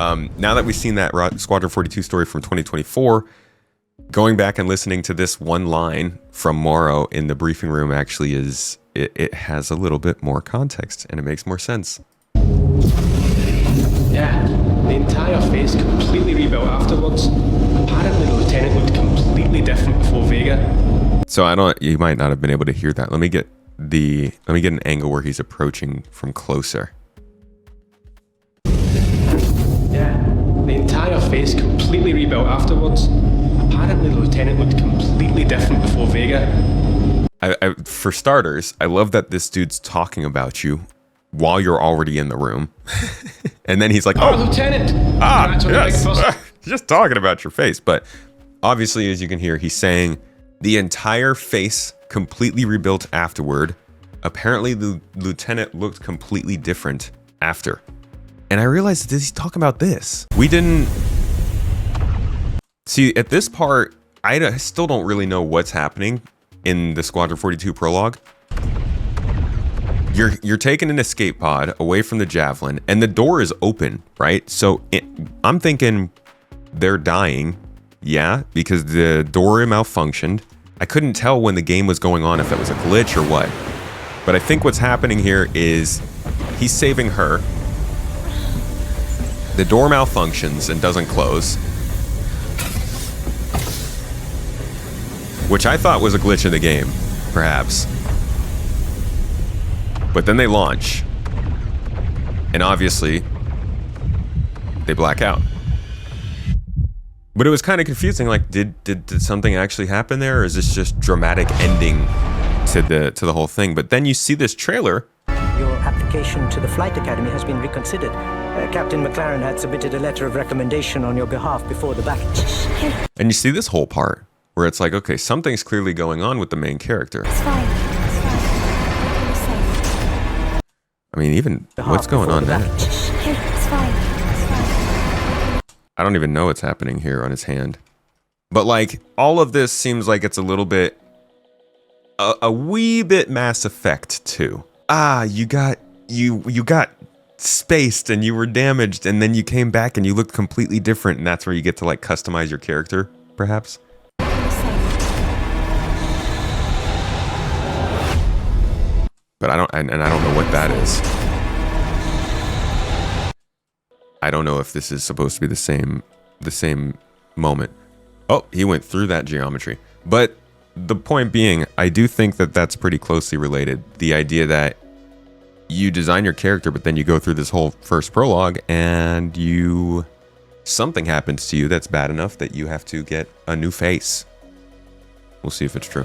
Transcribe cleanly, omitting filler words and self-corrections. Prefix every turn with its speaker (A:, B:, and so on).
A: Now that we've seen that Squadron 42 story from 2024, going back and listening to this one line from Morrow in the briefing room actually is, it has a little bit more context and it makes more sense.
B: Yeah, the entire face completely rebuilt afterwards. Apparently the lieutenant looked completely different before Vega.
A: So you might not have been able to hear that. Let me get an angle where he's approaching from closer.
B: Yeah, the entire face completely rebuilt afterwards. Apparently the lieutenant looked completely different before Vega.
A: For starters, I love that this dude's talking about you while you're already in the room. And then he's like,
B: "Oh, Lieutenant!"
A: Yes, just talking about your face. But obviously, as you can hear, he's saying the entire face completely rebuilt afterward. Apparently, the lieutenant looked completely different after. And I realized that he's talking about this. We didn't see at this part. I still don't really know what's happening in the Squadron 42 prologue. You're taking an escape pod away from the Javelin, and the door is open, right? So I'm thinking they're dying, yeah, because the door malfunctioned. I couldn't tell when the game was going on if that was a glitch or what. But I think what's happening here is he's saving her. The door malfunctions and doesn't close, which I thought was a glitch in the game, perhaps. But then they launch, and obviously, they black out. But it was kind of confusing, like, did something actually happen there, or is this just dramatic ending to the whole thing? But then you see this trailer.
C: Your application to the Flight Academy has been reconsidered. Captain McLaren had submitted a letter of recommendation on your behalf before the battle.
A: And you see this whole part, where it's like, okay, something's clearly going on with the main character.
D: It's fine. It's fine. You're safe.
A: I mean, even what's going on there?
D: It's fine. It's fine.
A: I don't even know what's happening here on his hand. But like, all of this seems like it's a little bit, a wee bit Mass Effect too. You got spaced and you were damaged, and then you came back and you looked completely different, and that's where you get to like customize your character, perhaps. But I don't know what that is. I don't know if this is supposed to be the same moment. Oh, he went through that geometry. But the point being, I do think that that's pretty closely related. The idea that you design your character, but then you go through this whole first prologue and something happens to you that's bad enough that you have to get a new face. We'll see if it's true.